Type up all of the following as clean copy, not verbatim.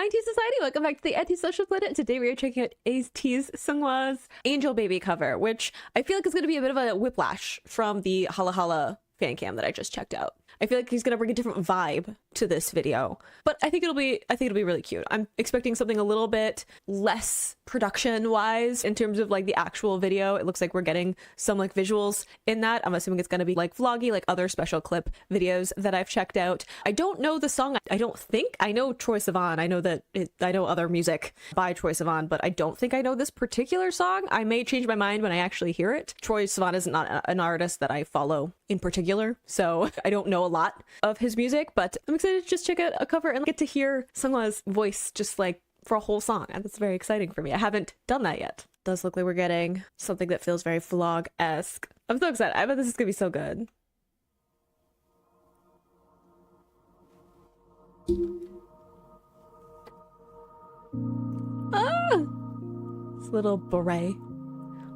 ATEEZ Society, welcome back to the ATEEZ Social Planet. Today we are checking out ATEEZ Seonghwa's Angel Baby cover, which I feel like is going to be a bit of a whiplash from the Hala Hala fan cam that I just checked out. I feel like he's gonna bring a different vibe to this video, but I think it'll be really cute. I'm expecting something a little bit less production wise in terms of like the actual video. It looks like we're getting some like visuals in that. I'm assuming it's gonna be like vloggy, like other special clip videos that I've checked out. I don't know the song. I don't think I know Troye Sivan. I know that I know other music by Troye Sivan, but I don't think I know this particular song. I may change my mind when I actually hear it. Troye Sivan is not an artist that I follow in particular, so I don't know a lot of his music, but I'm excited to just check out a cover and get to hear Seonghwa's voice just like for a whole song, and that's very exciting for me. I haven't done that yet. It does look like we're getting something that feels very vlog-esque. I'm so excited. I bet this is gonna be so good. Ah! This little beret.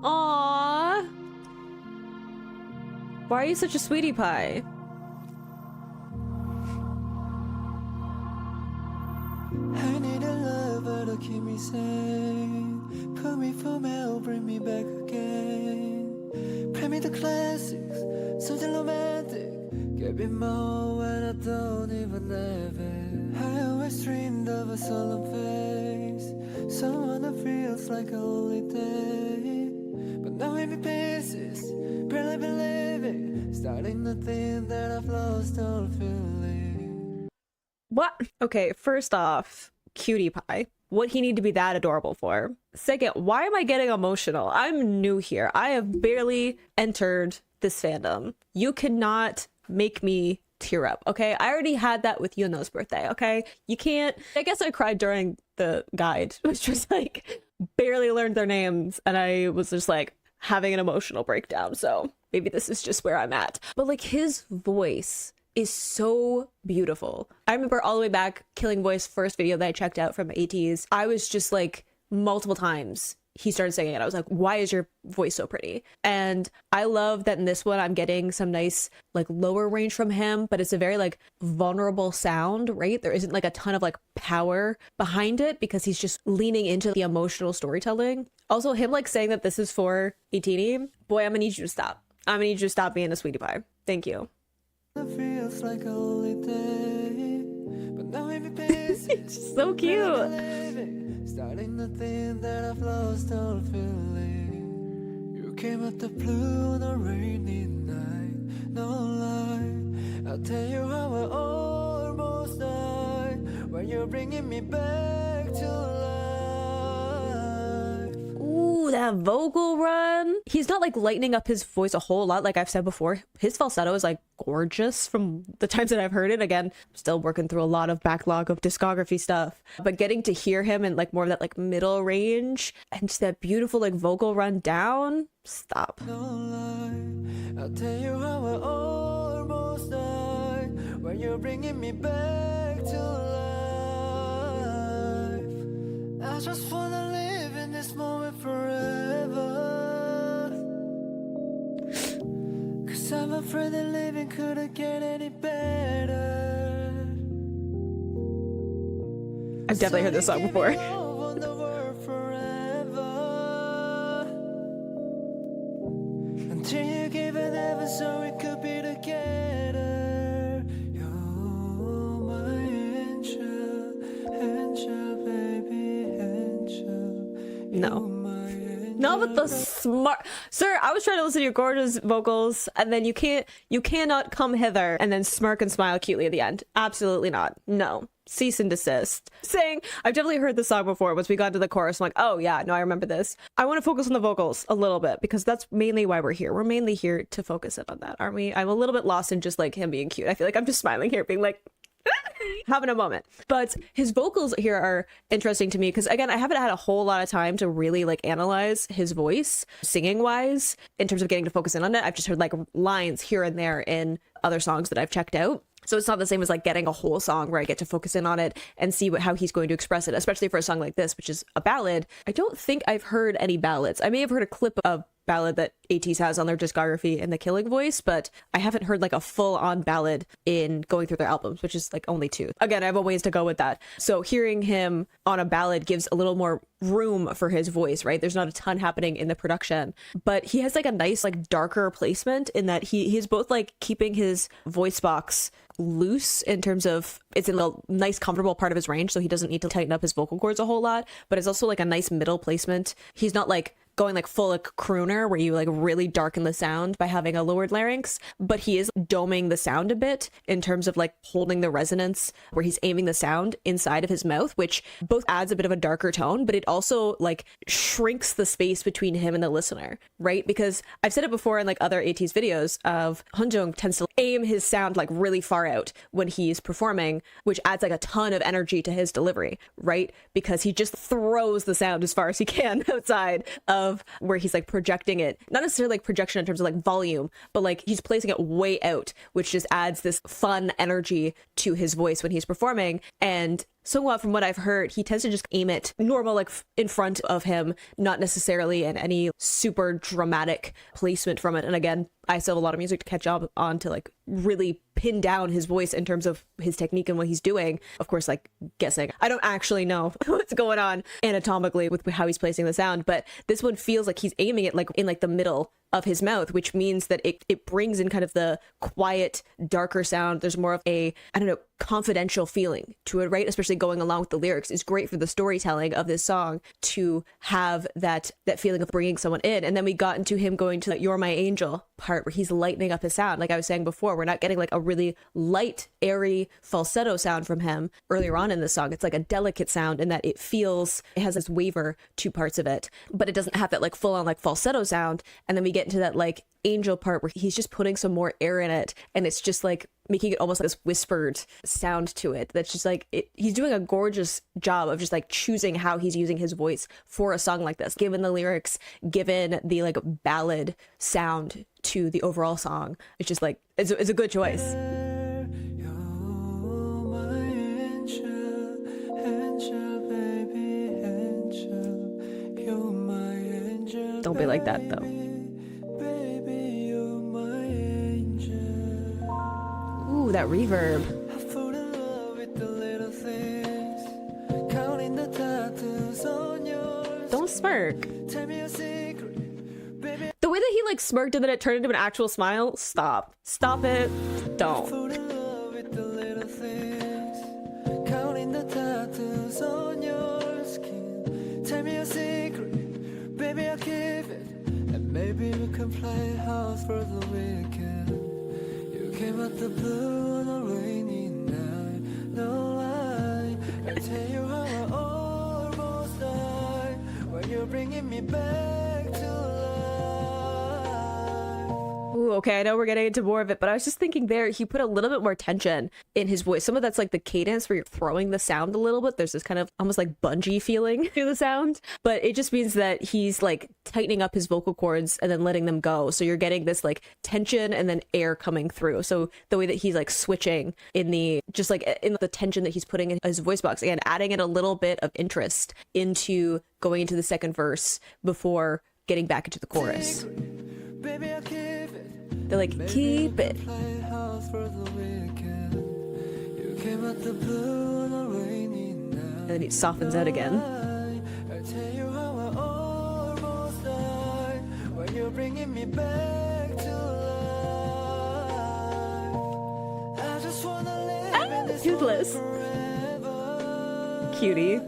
Aww! Why are you such a sweetie pie? I need a lover to keep me sane. Put me for mail, bring me back again. Play me the classics, something romantic. Give me more when I don't even have it. I always dreamed of a solemn face, someone that feels like a holiday. But now I'm in pieces, barely believing, starting to think that I've lost all feeling. What? Okay, first off, cutie pie. What he need to be that adorable for? Second, why am I getting emotional? I'm new here. I have barely entered this fandom. You cannot make me tear up, okay? I already had that with Yuno's birthday, okay? You can't. I guess I cried during the guide, which was like barely learned their names, and I was just like having an emotional breakdown. So maybe this is just where I'm at. But like his voice is so beautiful. I remember all the way back Killing Voice first video that I checked out from ATEEZ. I was just like multiple times he started singing it. I was like, why is your voice so pretty? And I love that in this one I'm getting some nice like lower range from him, but it's a very like vulnerable sound, right? There isn't like a ton of like power behind it because he's just leaning into the emotional storytelling. Also him like saying that this is for Itini. Boy, I'm gonna need you to stop. I'm gonna need you to stop being a sweetie pie. Thank you. It feels like a holiday, but now I'm pieces. It's so cute. Starting to think that I've lost all feeling. You came out the blue on a rainy night, no lie. I'll tell you how I almost died when you're bringing me back to life. Ooh, that vocal run. He's not like lightening up his voice a whole lot, like I've said before. His falsetto is like gorgeous from the times that I've heard it. Again, I'm still working through a lot of backlog of discography stuff, but getting to hear him in like more of that like middle range and just that beautiful like vocal run down. Stop. No lie, I'll tell you how I almost died when you're bringing me back to life. I just wanna live in this moment forever. I'm afraid that living couldn't get any better. I've definitely heard this song before. Until you give it ever so we could be together. You're my angel, angel, baby, angel. No. No, but the smart sir, I was trying to listen to your gorgeous vocals, and then you cannot come hither and then smirk and smile cutely at the end. Absolutely not. No. Cease and desist. Saying, I've definitely heard this song before. Once we got to the chorus, I'm like, oh yeah, no, I remember this. I want to focus on the vocals a little bit because that's mainly why we're here. We're mainly here to focus in on that, aren't we? I'm a little bit lost in just like him being cute. I feel like I'm just smiling here, being like, having a moment. But his vocals here are interesting to me because again, I haven't had a whole lot of time to really like analyze his voice singing wise in terms of getting to focus in on it. I've just heard like lines here and there in other songs that I've checked out. So it's not the same as like getting a whole song where I get to focus in on it and see how he's going to express it, especially for a song like this, which is a ballad. I don't think I've heard any ballads. I may have heard a clip of ballad that ATEEZ has on their discography in The Killing Voice, but I haven't heard like a full-on ballad in going through their albums, which is like only 2. Again, I have a ways to go with that. So hearing him on a ballad gives a little more room for his voice, right? There's not a ton happening in the production, but he has like a nice like darker placement in that he's both like keeping his voice box loose in terms of it's in a nice comfortable part of his range, so he doesn't need to tighten up his vocal cords a whole lot, but it's also like a nice middle placement. He's not like going like full like crooner where you like really darken the sound by having a lowered larynx, but he is doming the sound a bit in terms of like holding the resonance where he's aiming the sound inside of his mouth, which both adds a bit of a darker tone, but it also like shrinks the space between him and the listener, right? Because I've said it before in like other ATEEZ videos of Hunjung tends to aim his sound like really far out when he's performing, which adds like a ton of energy to his delivery, right? Because he just throws the sound as far as he can outside of where he's like projecting it, not necessarily like projection in terms of like volume, but like he's placing it way out, which just adds this fun energy to his voice when he's performing. And Seonghwa, from what I've heard, he tends to just aim it normal, like in front of him, not necessarily in any super dramatic placement from it. And again, I still have a lot of music to catch up on to like really pin down his voice in terms of his technique and what he's doing. Of course, like guessing. I don't actually know what's going on anatomically with how he's placing the sound, but this one feels like he's aiming it like in like the middle of his mouth, which means that it brings in kind of the quiet, darker sound. There's more of a, I don't know, confidential feeling to it, right? Especially going along with the lyrics is great for the storytelling of this song to have that feeling of bringing someone in. And then we got into him going to that "You're My Angel" part where he's lightening up his sound. Like I was saying before, we're not getting like a really light, airy falsetto sound from him earlier on in the song. It's like a delicate sound in that it has this waver to parts of it, but it doesn't have that like full on like falsetto sound. And then we get into that like angel part where he's just putting some more air in it, and it's just like making it almost like this whispered sound to it that's just like he's doing a gorgeous job of just like choosing how he's using his voice for a song like this, given the lyrics, given the like ballad sound to the overall song. It's just like it's a good choice. Don't be like that though. Ooh, that reverb. Don't smirk. The way that he like smirked and then it turned into an actual smile. Stop. Stop it. Don't. Maybe we can play house for the weekend. You came out the blue on a rainy night. No lie, I tell you how I almost died when you're bringing me back to life. Ooh, okay, I know we're getting into more of it, but I was just thinking there, he put a little bit more tension in his voice. Some of that's like the cadence where you're throwing the sound a little bit. There's this kind of almost like bungee feeling to the sound, but it just means that he's like tightening up his vocal cords and then letting them go. So you're getting this like tension and then air coming through. So the way that he's like switching in the tension that he's putting in his voice box, again, adding in a little bit of interest into going into the second verse before getting back into the chorus. They're like, keep it. And then it softens out again. Ah, toothless. Cutie.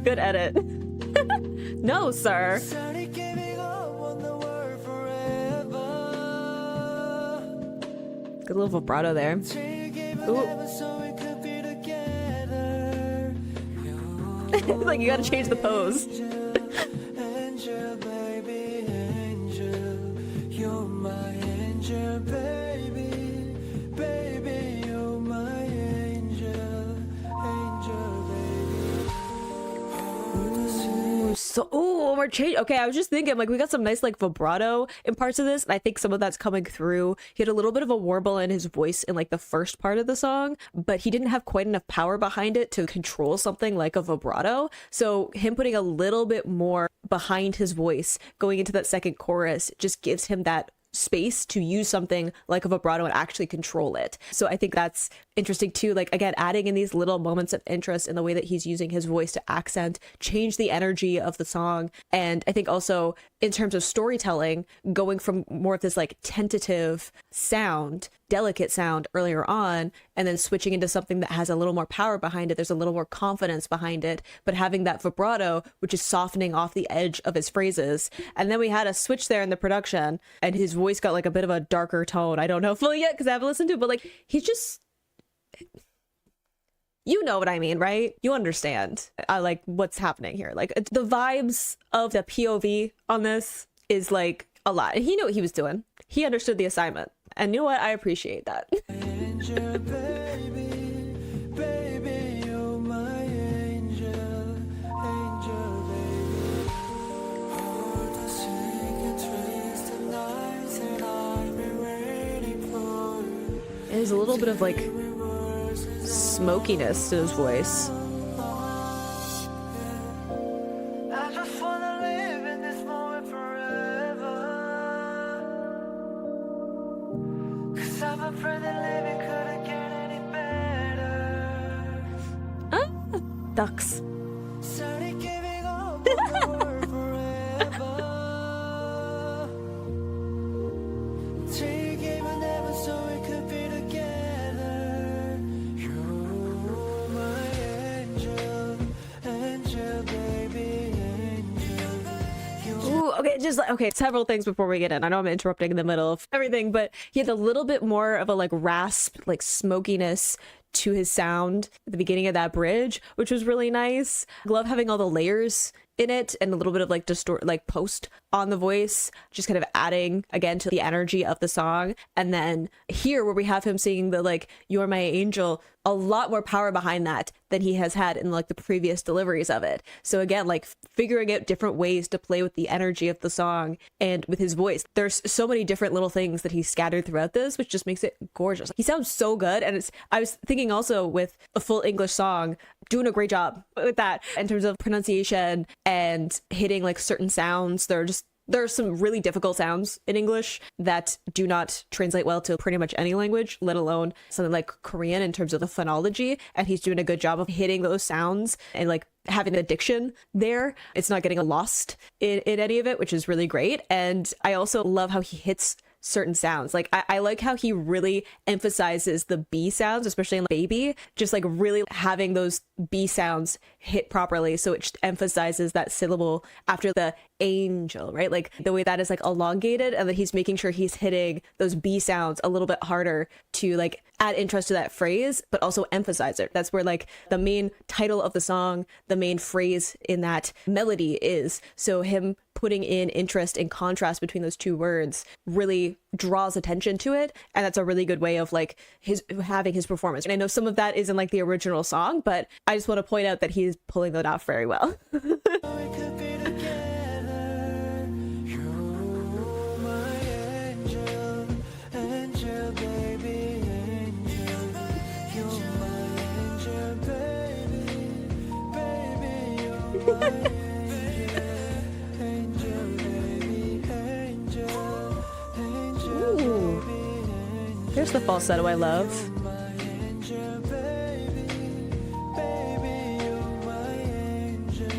Good edit. No, sir. Good little vibrato there. Ooh. Like you gotta change the pose. Oh more change. Okay, I was just thinking, like, we got some nice, like, vibrato in parts of this, and I think some of that's coming through. He had a little bit of a warble in his voice in, like, the first part of the song, but he didn't have quite enough power behind it to control something like a vibrato. So him putting a little bit more behind his voice going into that second chorus just gives him that space to use something like a vibrato and actually control it. So I think that's interesting too, like, again, adding in these little moments of interest in the way that he's using his voice to accent, change the energy of the song. And I think also in terms of storytelling, going from more of this like tentative sound, delicate sound earlier on, and then switching into something that has a little more power behind it, there's a little more confidence behind it, but having that vibrato, which is softening off the edge of his phrases. And then we had a switch there in the production, and his voice got like a bit of a darker tone. I don't know fully yet because I haven't listened to it, but like, he's just, you know what I mean, right? You understand like what's happening here. Like the vibes of the POV on this is like a lot, and he knew what he was doing. He understood the assignment, and you know what? I appreciate that. Angel, baby, baby, you're my angel, angel, baby. All the secret twisted nights that I've been waiting for. There's a little bit of like smokiness to his voice. I just wanna live in this moment forever. 'Cause I'm afraid that living couldn't get any better. Ducks. Started giving up on the world forever. Till you gave a never so we could be together. You're my angel, angel, baby, angel. Ooh, okay, just like, okay, several things before we get in. I know I'm interrupting in the middle of everything, but he had a little bit more of a like rasp, like smokiness to his sound at the beginning of that bridge, which was really nice. I love having all the layers in it and a little bit of like like post on the voice, just kind of adding again to the energy of the song. And then here where we have him singing the like "You're my angel," a lot more power behind that than he has had in like the previous deliveries of it. So again, like figuring out different ways to play with the energy of the song and with his voice. There's so many different little things that he's scattered throughout this, which just makes it gorgeous. He sounds so good. And I was thinking also with a full English song, doing a great job with that in terms of pronunciation and hitting like certain sounds. There are some really difficult sounds in English that do not translate well to pretty much any language, let alone something like Korean in terms of the phonology. And he's doing a good job of hitting those sounds and like having the diction there. It's not getting lost in any of it, which is really great. And I also love how he hits certain sounds. Like I like how he really emphasizes the B sounds, especially in Baby, just like really having those B sounds hit properly. So it emphasizes that syllable after the angel, right? Like the way that is like elongated, and that he's making sure he's hitting those B sounds a little bit harder to like add interest to that phrase, but also emphasize it. That's where like the main title of the song, the main phrase in that melody is. So him putting in interest and contrast between those two words really draws attention to it, and that's a really good way of like having his performance. And I know some of that isn't like the original song, but I just want to point out that he's pulling that off very well. We could be together. You're my angel, angel, baby, angel. You're my angel, baby, baby, you're my angel, angel, baby, angel, angel, Ooh. baby, angel. Here's the falsetto I love. My angel, baby, baby, you're my angel.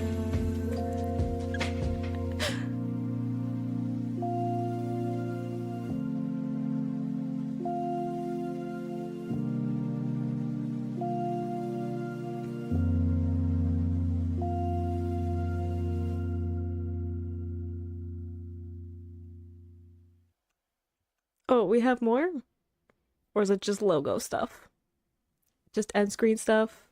Oh, we have more? Or is it just logo stuff? Just end screen stuff?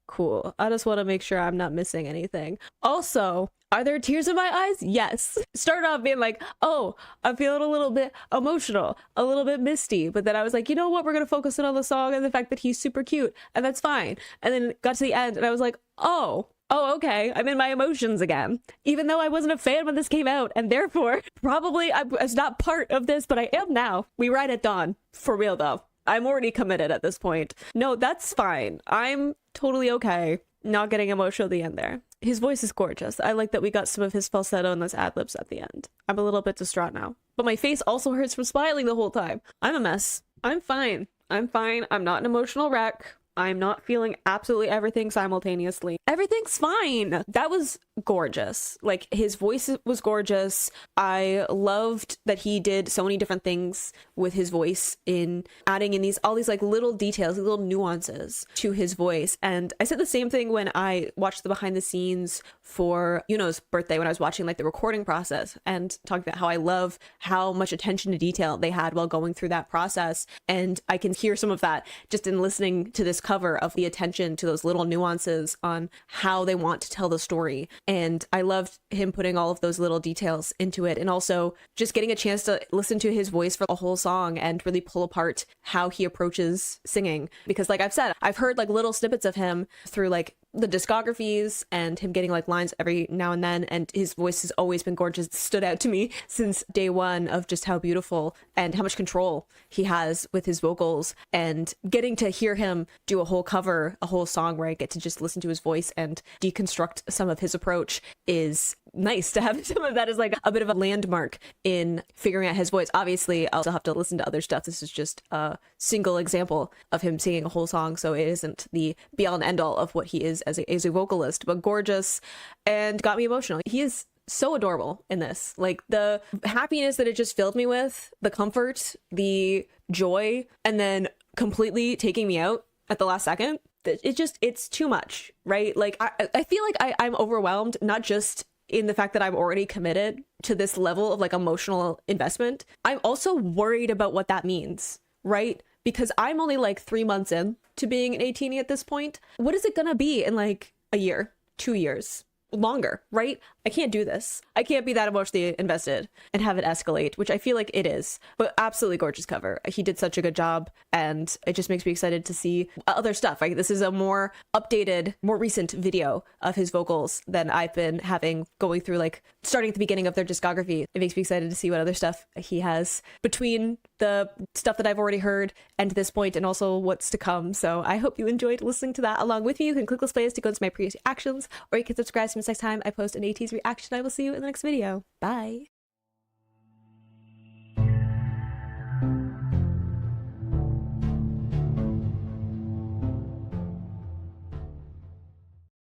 Cool. I just want to make sure I'm not missing anything. Also, are there tears in my eyes? Yes. Started off being like, oh, I'm feeling a little bit emotional, a little bit misty. But then I was like, you know what? We're going to focus in on the song and the fact that he's super cute. And that's fine. And then got to the end and I was like, oh, oh, okay, I'm in my emotions again. Even though I wasn't a fan when this came out, and therefore probably I was not part of this, but I am now. We ride at dawn. For real though. I'm already committed at this point. No, that's fine. I'm totally okay not getting emotional at the end there. His voice is gorgeous. I like that we got some of his falsetto and those ad-libs at the end. I'm a little bit distraught now. But my face also hurts from smiling the whole time. I'm a mess. I'm fine. I'm fine. I'm not an emotional wreck. I'm not feeling absolutely everything simultaneously. Everything's fine. That was gorgeous. Like, his voice was gorgeous. I loved that he did so many different things with his voice in adding in all these like little details, little nuances to his voice. And I said the same thing when I watched the behind the scenes for Yuno's birthday, when I was watching like the recording process and talking about how I love how much attention to detail they had while going through that process. And I can hear some of that just in listening to this cover of the attention to those little nuances on how they want to tell the story. And I loved him putting all of those little details into it, and also just getting a chance to listen to his voice for a whole song and really pull apart how he approaches singing. Because like I've said, I've heard like little snippets of him through like the discographies and him getting like lines every now and then, and his voice has always been gorgeous. It stood out to me since day one of just how beautiful and how much control he has with his vocals, and getting to hear him do a whole cover, a whole song where I get to just listen to his voice and deconstruct some of his approach is nice to have. Some of that is like a bit of a landmark in figuring out his voice. Obviously I'll still have to listen to other stuff. This is just a single example of him singing a whole song, so it isn't the be all and end all of what he is as a vocalist, but gorgeous and got me emotional. He is so adorable in this. Like, the happiness that it just filled me with, the comfort, the joy, and then completely taking me out at the last second. It's too much, right? Like, I feel like I'm overwhelmed, not just in the fact that I'm already committed to this level of like emotional investment. I'm also worried about what that means, right? Because I'm only like 3 months in to being an 18 at this point. What is it gonna be in like a year, 2 years, longer, right? I can't do this. I can't be that emotionally invested and have it escalate, which I feel like it is. But absolutely gorgeous cover. He did such a good job, and it just makes me excited to see other stuff. Like, this is a more updated, more recent video of his vocals than I've been having going through, like, starting at the beginning of their discography. It makes me excited to see what other stuff he has between the stuff that I've already heard and this point, and also what's to come. So I hope you enjoyed listening to that along with me. You can click those plays to go into my previous reactions, or you can subscribe to me next time I post an ATEEZ reaction. I will see you in the next video. Bye.